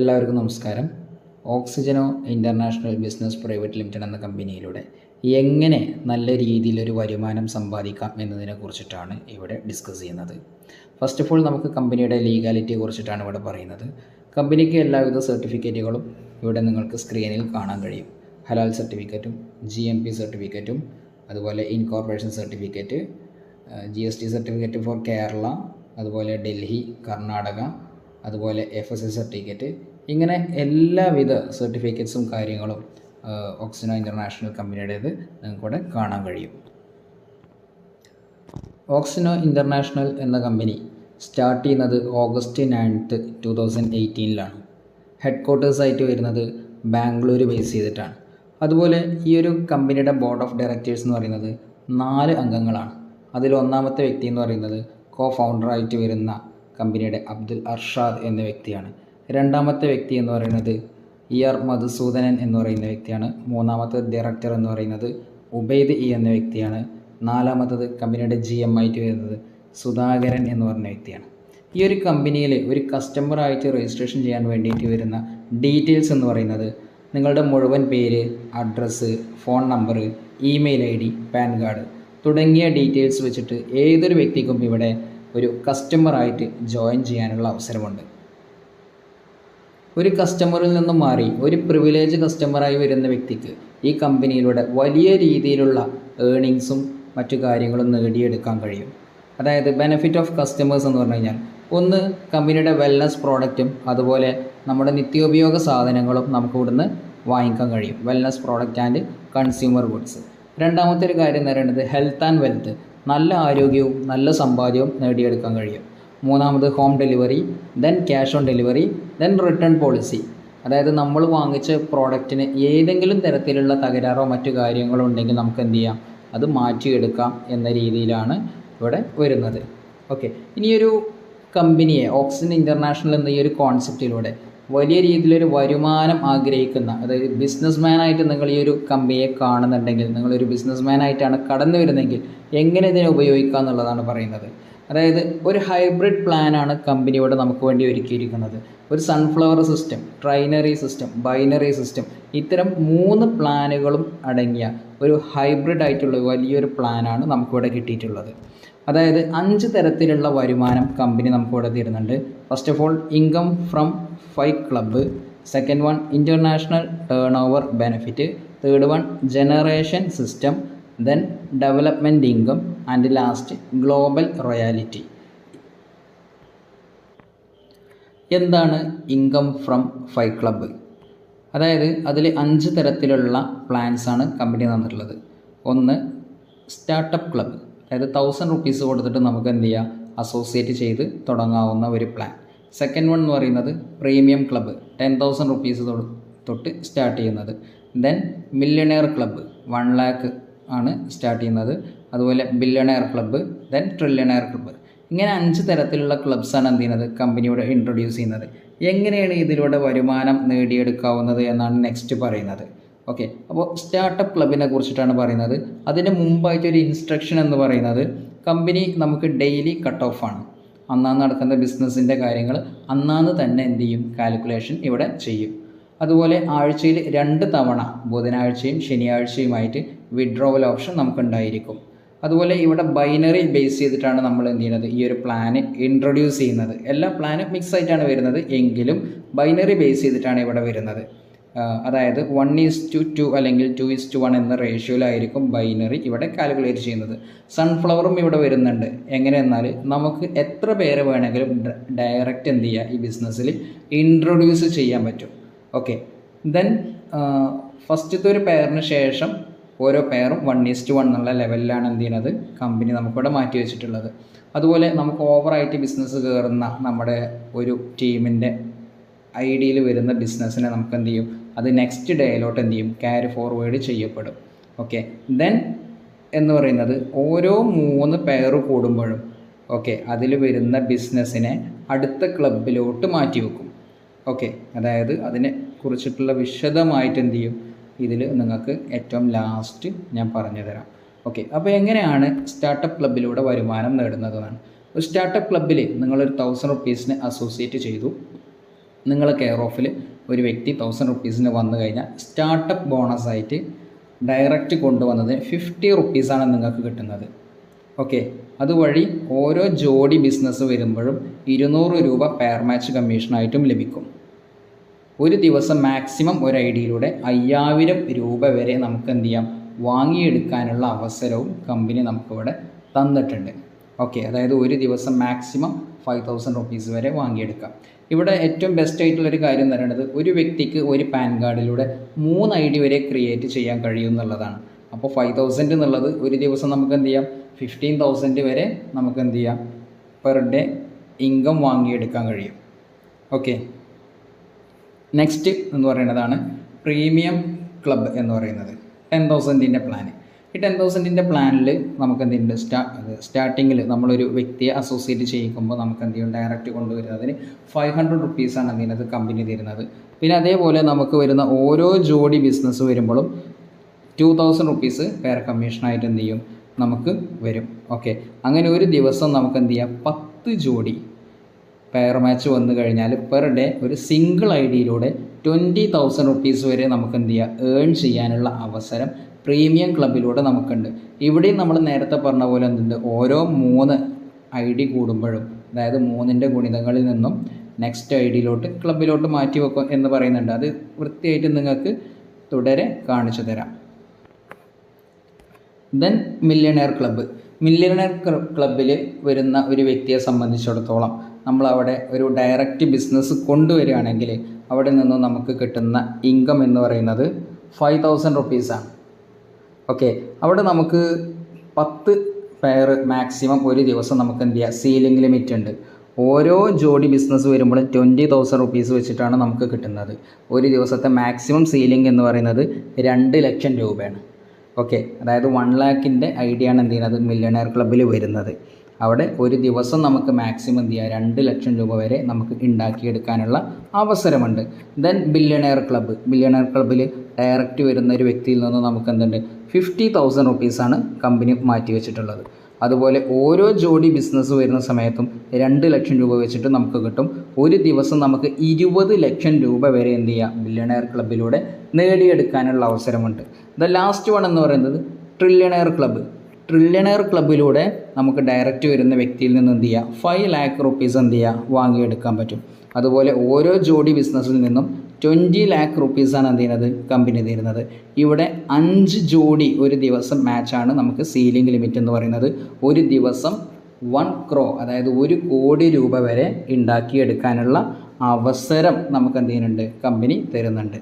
എല്ലാവർക്കും നമസ്കാരം. ഓക്സിജനോ international business private limited എന്ന കമ്പനിയിലൂടെ എങ്ങനെ നല്ല രീതിയിലൊരു വരുമാനം സമ്പാദിക്കാം എന്നതിനെ കുറിച്ചിട്ടാണ് ഇവിടെ ഡിസ്കസ് ചെയ്യുന്നത്. ഫസ്റ്റ് ഓഫ് ഓൾ നമുക്ക് കമ്പനിയുടെ ലീഗാലിറ്റിയെ കുറിച്ചിട്ടാണ് ഇവിടെ പറയുന്നത്. കമ്പനിക്ക് എല്ലാവിധ സർട്ടിഫിക്കറ്റുകളും ഇവിടെ നിങ്ങൾക്ക് സ്ക്രീനിൽ കാണാൻ കഴിയും. ഹലാൽ സർട്ടിഫിക്കറ്റും GMP സർട്ടിഫിക്കറ്റും അതുപോലെ incorporation certificate, GST certificate for Kerala, അതുപോലെ ഡൽഹി, കർണാടക, അതുപോലെ FSC സർട്ടിഫിക്കറ്റ്, ഇങ്ങനെ എല്ലാവിധ സർട്ടിഫിക്കറ്റ്സും കാര്യങ്ങളും ഓക്സിജനോ ഇൻ്റർനാഷണൽ കമ്പനിയുടേത് നിങ്ങൾക്കിവിടെ കാണാൻ കഴിയും. ഓക്സിജനോ ഇൻ്റർനാഷണൽ എന്ന കമ്പനി സ്റ്റാർട്ട് ചെയ്യുന്നത് August 9, 2018 ഹെഡ് ക്വാർട്ടേഴ്സായിട്ട് വരുന്നത് ബാംഗ്ലൂർ ബേസ് ചെയ്തിട്ടാണ്. അതുപോലെ ഈ ഒരു കമ്പനിയുടെ ബോർഡ് ഓഫ് ഡയറക്ടേഴ്സ് എന്ന് പറയുന്നത് 4 അംഗങ്ങളാണ്. അതിൽ ഒന്നാമത്തെ വ്യക്തി എന്ന് പറയുന്നത് ഫൗണ്ടറായിട്ട് വരുന്ന കമ്പനിയുടെ അബ്ദുൽ അർഷാദ് എന്ന വ്യക്തിയാണ്. രണ്ടാമത്തെ വ്യക്തി എന്ന് പറയുന്നത് ER മധുസൂദനൻ എന്ന് പറയുന്ന വ്യക്തിയാണ്. മൂന്നാമത്തെ ഡയറക്ടർ എന്ന് പറയുന്നത് ഉബൈദ് എന്ന വ്യക്തിയാണ്. നാലാമത്തത് കമ്പനിയുടെ GM ആയിട്ട് വരുന്നത് സുധാകരൻ എന്ന് പറഞ്ഞ വ്യക്തിയാണ്. ഈ ഒരു കമ്പനിയിൽ ഒരു കസ്റ്റമറായിട്ട് രജിസ്ട്രേഷൻ ചെയ്യാൻ വേണ്ടിയിട്ട് വരുന്ന ഡീറ്റെയിൽസ് എന്ന് പറയുന്നത് നിങ്ങളുടെ മുഴുവൻ പേര്, address, phone number, email ID, pan card തുടങ്ങിയ ഡീറ്റെയിൽസ് വെച്ചിട്ട് ഏതൊരു വ്യക്തിക്കും ഇവിടെ ഒരു കസ്റ്റമറായിട്ട് ജോയിൻ ചെയ്യാനുള്ള അവസരമുണ്ട്. ഒരു കസ്റ്റമറിൽ നിന്നും മാറി ഒരു പ്രിവിലേജ് കസ്റ്റമറായി വരുന്ന വ്യക്തിക്ക് ഈ കമ്പനിയിലൂടെ വലിയ രീതിയിലുള്ള ഏർണിങ്സും മറ്റു കാര്യങ്ങളും നേടിയെടുക്കാൻ കഴിയും. അതായത് ബെനിഫിറ്റ് ഓഫ് കസ്റ്റമേഴ്സ് എന്ന് പറഞ്ഞു കഴിഞ്ഞാൽ, ഒന്ന് കമ്പനിയുടെ വെൽനസ് പ്രോഡക്റ്റും അതുപോലെ നമ്മുടെ നിത്യോപയോഗ സാധനങ്ങളും നമുക്ക് ഇവിടുന്ന് വാങ്ങിക്കാൻ കഴിയും. Wellness product and consumer goods. രണ്ടാമത്തെ ഒരു കാര്യം എന്ന് പറയുന്നത് ഹെൽത്ത് ആൻഡ് വെൽത്ത്, നല്ല ആരോഗ്യവും നല്ല സമ്പാദ്യവും നേടിയെടുക്കാൻ കഴിയും. മൂന്നാമത് home delivery, then cash on delivery, then return policy. അതായത് നമ്മൾ വാങ്ങിച്ച പ്രോഡക്റ്റിന് ഏതെങ്കിലും തരത്തിലുള്ള തകരാറോ മറ്റു കാര്യങ്ങളോ ഉണ്ടെങ്കിൽ നമുക്ക് എന്ത് ചെയ്യാം, അത് മാറ്റിയെടുക്കാം എന്ന രീതിയിലാണ് ഇവിടെ വരുന്നത്. ഓക്കെ, ഇനിയൊരു കമ്പനിയെ ഓക്സിജൻ ഇൻ്റർനാഷണൽ എന്ന ഈ ഒരു കോൺസെപ്റ്റിലൂടെ വലിയ രീതിയിലൊരു വരുമാനം ആഗ്രഹിക്കുന്ന, അതായത് ബിസിനസ്മാനായിട്ട് നിങ്ങൾ ഈ ഒരു കമ്പനിയെ കാണുന്നുണ്ടെങ്കിൽ, നിങ്ങളൊരു ബിസിനസ്മാനായിട്ടാണ് കടന്നു വരുന്നതെങ്കിൽ എങ്ങനെ ഇതിനെ ഉപയോഗിക്കുക എന്നുള്ളതാണ് പറയുന്നത്. അതായത് ഒരു ഹൈബ്രിഡ് പ്ലാനാണ് കമ്പനിയോട് നമുക്ക് വേണ്ടി ഒരുക്കിയിരിക്കുന്നത്. ഒരു sunflower system, trinary system, binary system, ഇത്തരം 3 പ്ലാനുകളും അടങ്ങിയ ഒരു ഹൈബ്രിഡ് ആയിട്ടുള്ള വലിയൊരു പ്ലാനാണ് നമുക്കിവിടെ കിട്ടിയിട്ടുള്ളത്. അതായത് 5 തരത്തിലുള്ള വരുമാനം കമ്പനി നമുക്കിവിടെ തരുന്നുണ്ട്. First of all income from 5 club, second one international turn over benefit, third one generation system, then development income and last global royalty. എന്താണ് ഇൻകം ഫ്രം 5 ക്ലബ്ബ്? അതായത് അതിൽ 5 തരത്തിലുള്ള പ്ലാൻസാണ് കമ്പനി തന്നിട്ടുള്ളത്. ഒന്ന് സ്റ്റാർട്ടപ്പ് ക്ലബ്ബ്, അതായത് 1000 റുപ്പീസ് കൊടുത്തിട്ട് നമുക്ക് എന്ത് ചെയ്യാം, അസോസിയേറ്റ് ചെയ്ത് തുടങ്ങാവുന്ന ഒരു പ്ലാൻ. സെക്കൻഡ് വൺ എന്ന് പറയുന്നത് പ്രീമിയം ക്ലബ്ബ്, 10,000 റുപ്പീസ് തൊട്ട് സ്റ്റാർട്ട് ചെയ്യുന്നത്. ദെൻ മില്യണയർ ക്ലബ്ബ്, 1 lakh ആണ് സ്റ്റാർട്ട് ചെയ്യുന്നത്. അതുപോലെ ബില്യണയർ ക്ലബ്ബ്, ദെൻ ട്രില്യണയർ ക്ലബ്ബ്. ഇങ്ങനെ 5 തരത്തിലുള്ള ക്ലബ്സാണ് എന്ത് ചെയ്യുന്നത്, കമ്പനിയോട് ഇൻട്രൊഡ്യൂസ് ചെയ്യുന്നത്. എങ്ങനെയാണ് ഇതിലൂടെ വരുമാനം നേടിയെടുക്കാവുന്നത് എന്നാണ് നെക്സ്റ്റ് പറയുന്നത്. ഓക്കെ, അപ്പോൾ സ്റ്റാർട്ടപ്പ് ക്ലബിനെ കുറിച്ചിട്ടാണ് പറയുന്നത്. അതിന് മുമ്പായിട്ടൊരു ഇൻസ്ട്രക്ഷൻ എന്ന് പറയുന്നത്, കമ്പനി നമുക്ക് ഡെയിലി കട്ട് ഓഫാണ്. അന്നാന്ന് നടക്കുന്ന ബിസിനസ്സിൻ്റെ കാര്യങ്ങൾ അന്നാന്ന് തന്നെ എന്ത് ചെയ്യും, കാൽക്കുലേഷൻ ഇവിടെ ചെയ്യും. അതുപോലെ ആഴ്ചയിൽ 2 തവണ, ബുധനാഴ്ചയും ശനിയാഴ്ചയുമായിട്ട് വിഡ്രോവൽ ഓപ്ഷൻ നമുക്കുണ്ടായിരിക്കും. അതുപോലെ ഇവിടെ ബൈനറി ബേസ് ചെയ്തിട്ടാണ് നമ്മൾ എന്ത് ചെയ്യുന്നത്, ഈ ഒരു പ്ലാന് ഇൻട്രൊഡ്യൂസ് ചെയ്യുന്നത്. എല്ലാ പ്ലാനും മിക്സ് ആയിട്ടാണ് വരുന്നത്, എങ്കിലും ബൈനറി ബേസ് ചെയ്തിട്ടാണ് ഇവിടെ വരുന്നത്. അതായത് 1:2 അല്ലെങ്കിൽ 2:1 എന്ന റേഷ്യോയിലായിരിക്കും ബൈനറി ഇവിടെ കാൽക്കുലേറ്റ് ചെയ്യുന്നത്. സൺഫ്ലവറും ഇവിടെ വരുന്നുണ്ട്. എങ്ങനെയെന്നാൽ നമുക്ക് എത്ര പേരെ വേണമെങ്കിലും ഡയറക്റ്റ് എന്ത് ചെയ്യുക, ഈ ബിസിനസ്സിൽ ഇൻട്രൊഡ്യൂസ് ചെയ്യാൻ പറ്റും. ഓക്കെ, ദെൻ ഫസ്റ്റത്തെ ഒരു പെയറിന് ശേഷം ഓരോ പെയറും 1:1 എന്നുള്ള ലെവലിലാണ് എന്ത് ചെയ്യുന്നത്, കമ്പനി നമുക്കിവിടെ മാറ്റി വെച്ചിട്ടുള്ളത്. അതുപോലെ നമുക്ക് ഓവറായിട്ട് ബിസിനസ് കയറുന്ന നമ്മുടെ ഒരു ടീമിൻ്റെ ഐഡിയയിൽ വരുന്ന ബിസിനസ്സിനെ നമുക്ക് എന്ത് ചെയ്യും, അത് നെക്സ്റ്റ് ഡേയിലോട്ട് എന്ത് ചെയ്യും, ക്യാരി ഫോർവേഡ് ചെയ്യപ്പെടും. ഓക്കെ, ദെൻ എന്ന് പറയുന്നത് ഓരോ 3 പെയർ കൂടുമ്പോഴും ഓക്കെ അതിൽ വരുന്ന ബിസിനസ്സിനെ അടുത്ത ക്ലബിലോട്ട് മാറ്റി വെക്കും. ഓക്കെ, അതായത് അതിനെ കുറിച്ചിട്ടുള്ള വിശദമായിട്ട് എന്ത് ചെയ്യും, ഇതിൽ നിങ്ങൾക്ക് ഏറ്റവും ലാസ്റ്റ് ഞാൻ പറഞ്ഞു തരാം. ഓക്കെ, അപ്പോൾ എങ്ങനെയാണ് സ്റ്റാർട്ടപ്പ് ക്ലബിലൂടെ വരുമാനം നേടുന്നതെന്നാണ്. ഒരു സ്റ്റാർട്ടപ്പ് ക്ലബ്ബിൽ നിങ്ങളൊരു 1000 റുപ്പീസിന് അസോസിയേറ്റ് ചെയ്തു. നിങ്ങളെ കെയർ ഓഫിൽ ഒരു വ്യക്തി 1000 റുപ്പീസിന് വന്നു കഴിഞ്ഞാൽ സ്റ്റാർട്ടപ്പ് ബോണസായിട്ട് ഡയറക്റ്റ് കൊണ്ടുവന്നത് 50 റുപ്പീസാണ് നിങ്ങൾക്ക് കിട്ടുന്നത്. ഓക്കെ, അതുവഴി ഓരോ ജോഡി ബിസിനസ് വരുമ്പോഴും 200 രൂപ പെയർ മാച്ച് കമ്മീഷനായിട്ടും ലഭിക്കും. ഒരു ദിവസം മാക്സിമം ഒരു ഐഡിയിലൂടെ 5000 രൂപ വരെ നമുക്ക് എന്ത് ചെയ്യാം, വാങ്ങിയെടുക്കാനുള്ള അവസരവും കമ്പനി നമുക്കിവിടെ തന്നിട്ടുണ്ട്. ഓക്കെ, അതായത് ഒരു ദിവസം മാക്സിമം 5000 റുപ്പീസ് വരെ വാങ്ങിയെടുക്കാം. ഇവിടെ ഏറ്റവും ബെസ്റ്റ് ആയിട്ടുള്ളൊരു കാര്യം എന്ന് പറയുന്നത് ഒരു വ്യക്തിക്ക് ഒരു പാൻ കാർഡിലൂടെ 3 ID വരെ ക്രിയേറ്റ് ചെയ്യാൻ കഴിയും എന്നുള്ളതാണ്. അപ്പോൾ 5000 എന്നുള്ളത് ഒരു ദിവസം നമുക്ക് എന്ത് ചെയ്യാം, 15000 വരെ നമുക്ക് എന്ത് ചെയ്യാം, പെർ ഡേ ഇൻകം വാങ്ങിയെടുക്കാൻ കഴിയും. ഓക്കെ, നെക്സ്റ്റ് എന്ന് പറയുന്നതാണ് പ്രീമിയം ക്ലബ്ബ് എന്ന് പറയുന്നത് 10,000ൻ്റെ പ്ലാൻ. ഈ 10,000ൻ്റെ പ്ലാനിൽ നമുക്ക് എന്തുണ്ട്, സ്റ്റാർട്ടിങ്ങിൽ നമ്മളൊരു വ്യക്തിയെ അസോസിയേറ്റ് ചെയ്യിക്കുമ്പോൾ നമുക്ക് എന്ത് ചെയ്യും, ഡയറക്റ്റ് കൊണ്ടുവരുന്നതിന് 500 റുപ്പീസാണ് അതിനകത്ത് കമ്പനി തരുന്നത്. പിന്നെ അതേപോലെ നമുക്ക് വരുന്ന ഓരോ ജോഡി ബിസിനസ് വരുമ്പോഴും 2000 റുപ്പീസ് പെയർ കമ്മീഷനായിട്ട് എന്ത് ചെയ്യും, നമുക്ക് വരും. ഓക്കെ, അങ്ങനെ ഒരു ദിവസം നമുക്ക് എന്ത് ചെയ്യാം, 10 ജോഡി പെയർ മാച്ച് വന്നു കഴിഞ്ഞാൽ പെർ ഡേ ഒരു സിംഗിൾ ഐഡിയിലൂടെ 20,000 റുപ്പീസ് വരെ നമുക്ക് എന്ത് ചെയ്യുക, ഏൺ ചെയ്യാനുള്ള അവസരം പ്രീമിയം ക്ലബിലൂടെ നമുക്കുണ്ട്. ഇവിടെയും നമ്മൾ നേരത്തെ പറഞ്ഞ പോലെ എന്തുണ്ട്, ഓരോ 3 ID കൂടുമ്പോഴും, അതായത് 3ൻ്റെ ഗുണിതങ്ങളിൽ നിന്നും നെക്സ്റ്റ് ഐഡിയിലോട്ട് ക്ലബിലോട്ട് മാറ്റി വെക്കും എന്ന് പറയുന്നുണ്ട്. അത് വൃത്തിയായിട്ട് നിങ്ങൾക്ക് തുടരെ കാണിച്ചു തരാം. Then millionaire club. മില്യണയർ ക്ലബ്ബിൽ വരുന്ന ഒരു വ്യക്തിയെ സംബന്ധിച്ചിടത്തോളം നമ്മളവിടെ ഒരു ഡയറക്റ്റ് ബിസിനസ് കൊണ്ടുവരികയാണെങ്കിൽ അവിടെ നിന്നും നമുക്ക് കിട്ടുന്ന ഇൻകം എന്ന് പറയുന്നത് 5000 റുപ്പീസാണ്. ഓക്കെ, അവിടെ നമുക്ക് 10 പെയർ മാക്സിമം ഒരു ദിവസം നമുക്ക് എന്ത് ചെയ്യുക, സീലിംഗ് ലിമിറ്റ് ഉണ്ട്. ഓരോ ജോഡി ബിസിനസ് വരുമ്പോഴും 20,000 റുപ്പീസ് വെച്ചിട്ടാണ് നമുക്ക് കിട്ടുന്നത്. ഒരു ദിവസത്തെ മാക്സിമം സീലിംഗ് എന്ന് പറയുന്നത് 2 ലക്ഷം രൂപയാണ്. ഓക്കെ, അതായത് 1 ലാഖിൻ്റെ ഐഡിയ ആണ് എന്ത് ചെയ്യുന്നത്, മില്യണയർ ക്ലബ്ബിൽ വരുന്നത്. അവിടെ ഒരു ദിവസം നമുക്ക് മാക്സിമം എന്ത് ചെയ്യുക, 2 ലക്ഷം രൂപ വരെ നമുക്ക് ഉണ്ടാക്കിയെടുക്കാനുള്ള അവസരമുണ്ട്. Then billionaire club. ബില്യണയർ ക്ലബ്ബിൽ ഡയറക്റ്റ് വരുന്ന ഒരു വ്യക്തിയിൽ നിന്ന് നമുക്ക് എന്തുണ്ട്, 50,000 റുപ്പീസാണ് കമ്പനി മാറ്റി വെച്ചിട്ടുള്ളത്. അതുപോലെ ഓരോ ജോഡി ബിസിനസ് വരുന്ന സമയത്തും 2 ലക്ഷം രൂപ വെച്ചിട്ട് നമുക്ക് കിട്ടും. ഒരു ദിവസം നമുക്ക് 20 ലക്ഷം രൂപ വരെ എന്ത് ചെയ്യാം, ബില്യണയർ ക്ലബ്ബിലൂടെ നേടിയെടുക്കാനുള്ള അവസരമുണ്ട്. ദ ലാസ്റ്റ് വൺ എന്ന് പറയുന്നത് ട്രില്യണയർ ക്ലബ്ബ്. ട്രില്യണയർ ക്ലബ്ബിലൂടെ നമുക്ക് ഡയറക്റ്റ് വരുന്ന വ്യക്തിയിൽ നിന്ന് എന്ത് ചെയ്യുക, 5 ലാഖ് റുപ്പീസ് എന്ത് ചെയ്യുക, വാങ്ങിയെടുക്കാൻ പറ്റും. അതുപോലെ ഓരോ ജോഡി ബിസിനസ്സിൽ നിന്നും 20 ലാഖ് റുപ്പീസാണ് എന്ത് ചെയ്യുന്നത്, കമ്പനി തരുന്നത്. ഇവിടെ 5 ജോഡി ഒരു ദിവസം മാച്ചാണ് നമുക്ക് സീലിംഗ് ലിമിറ്റ് എന്ന് പറയുന്നത്. ഒരു ദിവസം 1 crore, അതായത് 1 കോടി രൂപ വരെ ഉണ്ടാക്കിയെടുക്കാനുള്ള അവസരം നമുക്ക് എന്ത് ചെയ്യുന്നുണ്ട്, കമ്പനി തരുന്നുണ്ട്.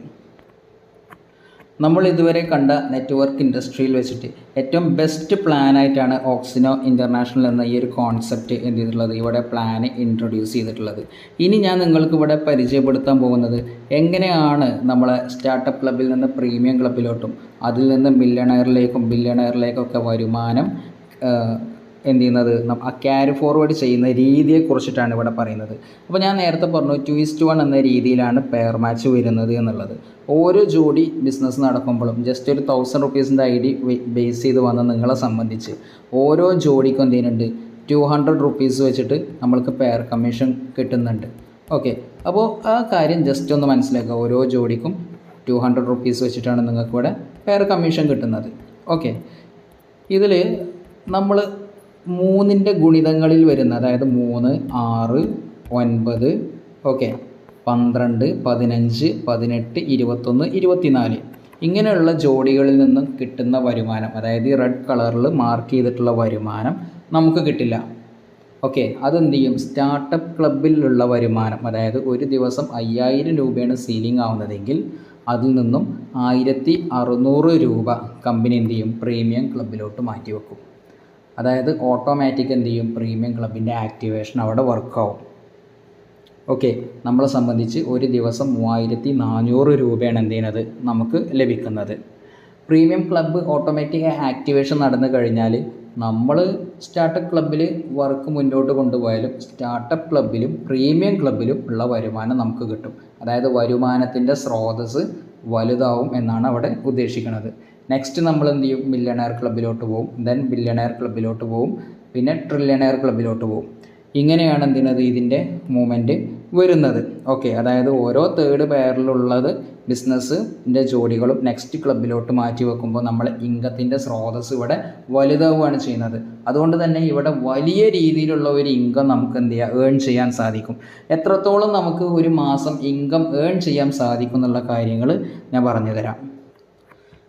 നമ്മൾ ഇതുവരെ കണ്ട നെറ്റ്വർക്ക് ഇൻഡസ്ട്രിയിൽ വെച്ചിട്ട് ഏറ്റവും ബെസ്റ്റ് പ്ലാനായിട്ടാണ് ഓക്സിനോ ഇൻ്റർനാഷണൽ എന്ന ഈ ഒരു കോൺസെപ്റ്റ് എന്ത് ചെയ്തിട്ടുള്ളത്, ഇവിടെ പ്ലാൻ ഇൻട്രൊഡ്യൂസ് ചെയ്തിട്ടുള്ളത്. ഇനി ഞാൻ നിങ്ങൾക്ക് ഇവിടെ പരിചയപ്പെടുത്താൻ പോകുന്നത് എങ്ങനെയാണ് നമ്മളെ സ്റ്റാർട്ടപ്പ് ക്ലബ്ബിൽ നിന്ന് പ്രീമിയം ക്ലബ്ബിലോട്ടും അതിൽ നിന്ന് ബില്യണയറിലേക്കൊക്കെ വരുമാനം എന്ത് ചെയ്യുന്നത്, ആ ക്യാരി ഫോർവേഡ് ചെയ്യുന്ന രീതിയെക്കുറിച്ചിട്ടാണ് ഇവിടെ പറയുന്നത്. അപ്പോൾ ഞാൻ നേരത്തെ പറഞ്ഞു 2:1 എന്ന രീതിയിലാണ് പെയർ മാച്ച് വരുന്നത് എന്നുള്ളത്. ഓരോ ജോഡി ബിസിനസ് നടക്കുമ്പോഴും ജസ്റ്റ് ഒരു 1000 റുപ്പീസിൻ്റെ ID ബേസ് ചെയ്ത് വന്ന് നിങ്ങളെ സംബന്ധിച്ച് ഓരോ ജോഡിക്കും എന്ത് ചെയ്യുന്നുണ്ട്, 200 റുപ്പീസ് വെച്ചിട്ട് നമ്മൾക്ക് പെയർ കമ്മീഷൻ കിട്ടുന്നുണ്ട്. ഓക്കെ, അപ്പോൾ ആ കാര്യം ജസ്റ്റ് ഒന്ന് മനസ്സിലാക്കുക. ഓരോ ജോഡിക്കും 200 റുപ്പീസ് വെച്ചിട്ടാണ് നിങ്ങൾക്ക് ഇവിടെ പെയർ കമ്മീഷൻ കിട്ടുന്നത്. ഓക്കെ, ഇതിൽ നമ്മൾ 3ൻ്റെ ഗുണിതങ്ങളിൽ വരുന്ന, അതായത് 3, 6, 9, ഓക്കെ, 12, 15, 18, 21, 24 ഇങ്ങനെയുള്ള ജോഡികളിൽ നിന്നും കിട്ടുന്ന വരുമാനം, അതായത് ഈ റെഡ് കളറിൽ മാർക്ക് ചെയ്തിട്ടുള്ള വരുമാനം നമുക്ക് കിട്ടില്ല. ഓക്കെ, അതെന്ത് ചെയ്യും, സ്റ്റാർട്ടപ്പ് ക്ലബ്ബിലുള്ള വരുമാനം, അതായത് ഒരു ദിവസം 5000 രൂപയാണ് സീലിംഗ് ആവുന്നതെങ്കിൽ അതിൽ നിന്നും 1600 രൂപ കമ്പനി എന്ത് ചെയ്യും, പ്രീമിയം ക്ലബ്ബിലോട്ട് മാറ്റി വെക്കും. അതായത് ഓട്ടോമാറ്റിക് എന്ത് ചെയ്യും, പ്രീമിയം ക്ലബിൻ്റെ ആക്ടിവേഷൻ അവിടെ വർക്കാവും. ഓക്കെ, നമ്മളെ സംബന്ധിച്ച് ഒരു ദിവസം 3400 രൂപയാണ് എന്ത് ചെയ്യുന്നത്, നമുക്ക് ലഭിക്കുന്നത്. പ്രീമിയം ക്ലബ്ബ് ഓട്ടോമാറ്റിക് ആക്ടിവേഷൻ നടന്നു കഴിഞ്ഞാൽ നമ്മൾ സ്റ്റാർട്ടപ്പ് ക്ലബ്ബിൽ വർക്ക് മുന്നോട്ട് കൊണ്ടുപോയാലും സ്റ്റാർട്ടപ്പ് ക്ലബ്ബിലും പ്രീമിയം ക്ലബ്ബിലും ഉള്ള വരുമാനം നമുക്ക് കിട്ടും. അതായത് വരുമാനത്തിൻ്റെ സ്രോതസ്സ് വലുതാവും എന്നാണ് അവിടെ ഉദ്ദേശിക്കുന്നത്. നെക്സ്റ്റ് നമ്മൾ എന്ത് ചെയ്യും, മില്യണയർ ക്ലബ്ബിലോട്ട് പോകും, ദെൻ ബില്യണയർ ക്ലബ്ബിലോട്ട് പോകും, പിന്നെ ട്രില്യണയർ ക്ലബ്ബിലോട്ട് പോകും. ഇങ്ങനെയാണ് എന്ത് ചെയ്യുന്നത്, ഇതിൻ്റെ മൂവ്മെൻറ്റ് വരുന്നത്. ഓക്കെ, അതായത് ഓരോ തേർഡ് പെയറിലുള്ളത് ബിസിനസ്സിൻ്റെ ജോഡികളും നെക്സ്റ്റ് ക്ലബിലോട്ട് മാറ്റി വെക്കുമ്പോൾ നമ്മളെ ഇൻകത്തിൻ്റെ സ്രോതസ് ഇവിടെ വലുതാവുകയാണ് ചെയ്യുന്നത്. അതുകൊണ്ട് തന്നെ ഇവിടെ വലിയ രീതിയിലുള്ള ഒരു ഇൻകം നമുക്ക് എന്ത് ചെയ്യാം, ഏൺ ചെയ്യാൻ സാധിക്കും. എത്രത്തോളം നമുക്ക് ഒരു മാസം ഇൻകം ഏൺ ചെയ്യാൻ സാധിക്കും എന്നുള്ള കാര്യങ്ങൾ ഞാൻ പറഞ്ഞു തരാം.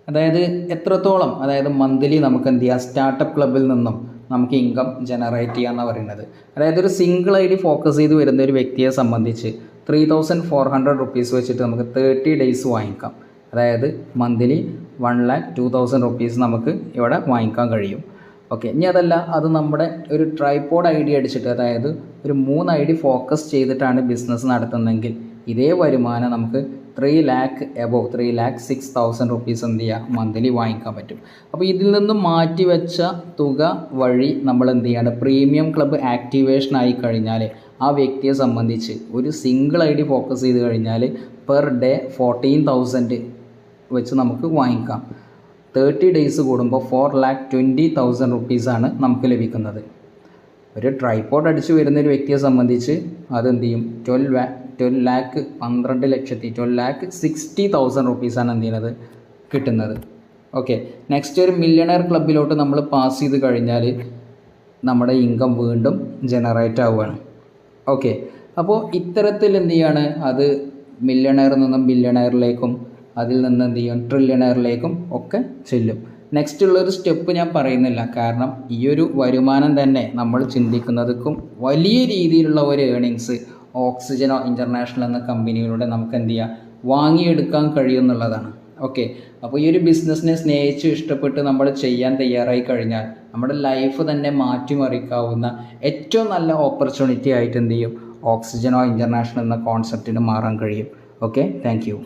അതായത് എത്രത്തോളം, അതായത് മന്ത്ലി നമുക്ക് എന്ത് ചെയ്യാം, സ്റ്റാർട്ടപ്പ് ക്ലബിൽ നിന്നും നമുക്ക് ഇൻകം ജനറേറ്റ് ചെയ്യാമെന്നാണ് പറയുന്നത്. അതായത് ഒരു സിംഗിൾ ഐ ഡി ഫോക്കസ് ചെയ്ത് വരുന്ന ഒരു വ്യക്തിയെ സംബന്ധിച്ച് 3400 റുപ്പീസ് വെച്ചിട്ട് നമുക്ക് 30 ഡേയ്സ് വാങ്ങിക്കാം. അതായത് മന്ത്ലി 1,02,000 റുപ്പീസ് നമുക്ക് ഇവിടെ വാങ്ങിക്കാൻ കഴിയും. ഓക്കെ, ഇനി അതല്ല, അത് നമ്മുടെ ഒരു ട്രൈപോഡ് ഐ ഡി അടിച്ചിട്ട്, അതായത് ഒരു 3 ഐ ഡി ഫോക്കസ് ചെയ്തിട്ടാണ് ബിസിനസ് നടത്തുന്നതെങ്കിൽ ഇതേ വരുമാനം നമുക്ക് 3 ലാക്ക് എബോവ് 3,06,000 റുപ്പീസ് എന്ത് ചെയ്യുക, മന്ത്ലി വാങ്ങിക്കാൻ പറ്റും. അപ്പോൾ ഇതിൽ നിന്നും മാറ്റി വെച്ച തുക വഴി നമ്മൾ എന്ത് ചെയ്യാണ്, പ്രീമിയം ക്ലബ്ബ് ആക്ടിവേഷൻ ആയി കഴിഞ്ഞാൽ ആ വ്യക്തിയെ സംബന്ധിച്ച് ഒരു സിംഗിൾ ഐ ഡി ഫോക്കസ് ചെയ്ത് കഴിഞ്ഞാൽ പെർ ഡേ 14,000 വെച്ച് നമുക്ക് വാങ്ങിക്കാം. 30 ഡേയ്സ് കൂടുമ്പോൾ 4,20,000 റുപ്പീസാണ് നമുക്ക് ലഭിക്കുന്നത്. ഒരു ട്രൈപോഡ് അടിച്ച് വരുന്നൊരു വ്യക്തിയെ സംബന്ധിച്ച് അതെന്ത് ചെയ്യും, 12,60,000 റുപ്പീസാണ് എന്ത് ചെയ്യുന്നത്, കിട്ടുന്നത്. ഓക്കെ, നെക്സ്റ്റ് ഒരു മില്യണയർ ക്ലബിലോട്ട് നമ്മൾ പാസ് ചെയ്ത് കഴിഞ്ഞാൽ നമ്മുടെ ഇൻകം വീണ്ടും ജനറേറ്റ് ആവുകയാണ്. ഓക്കെ, അപ്പോൾ ഇത്തരത്തിൽ എന്ത് ചെയ്യാണ്, അത് മില്യണയറിൽ നിന്നും ബില്യണയറിലേക്കും അതിൽ നിന്ന് എന്ത് ചെയ്യും, ട്രില്യണയറിലേക്കും ഒക്കെ ചെല്ലും. നെക്സ്റ്റ് ഉള്ളൊരു സ്റ്റെപ്പ് ഞാൻ പറയുന്നില്ല, കാരണം ഈ ഒരു വരുമാനം തന്നെ നമ്മൾ ചിന്തിക്കുന്നതും വലിയ രീതിയിലുള്ള ഒരു ഏണിങ്സ് ഓക്സിജനോ ഇൻ്റർനാഷണൽ എന്ന കമ്പനിയിലൂടെ നമുക്ക് എന്ത് ചെയ്യാം, വാങ്ങിയെടുക്കാൻ കഴിയുമെന്നുള്ളതാണ്. ഓക്കെ, അപ്പോൾ ഈ ഒരു ബിസിനസ്സിനെ സ്നേഹിച്ച് ഇഷ്ടപ്പെട്ട് നമ്മൾ ചെയ്യാൻ തയ്യാറായി കഴിഞ്ഞാൽ നമ്മുടെ ലൈഫ് തന്നെ മാറ്റിമറിക്കാവുന്ന ഏറ്റവും നല്ല ഓപ്പർച്യൂണിറ്റി ആയിട്ട് എന്ത് ചെയ്യും, ഓക്സിജനോ ഇൻ്റർനാഷണൽ എന്ന കോൺസെപ്റ്റിന് മാറാൻ കഴിയും. Okay, thank you.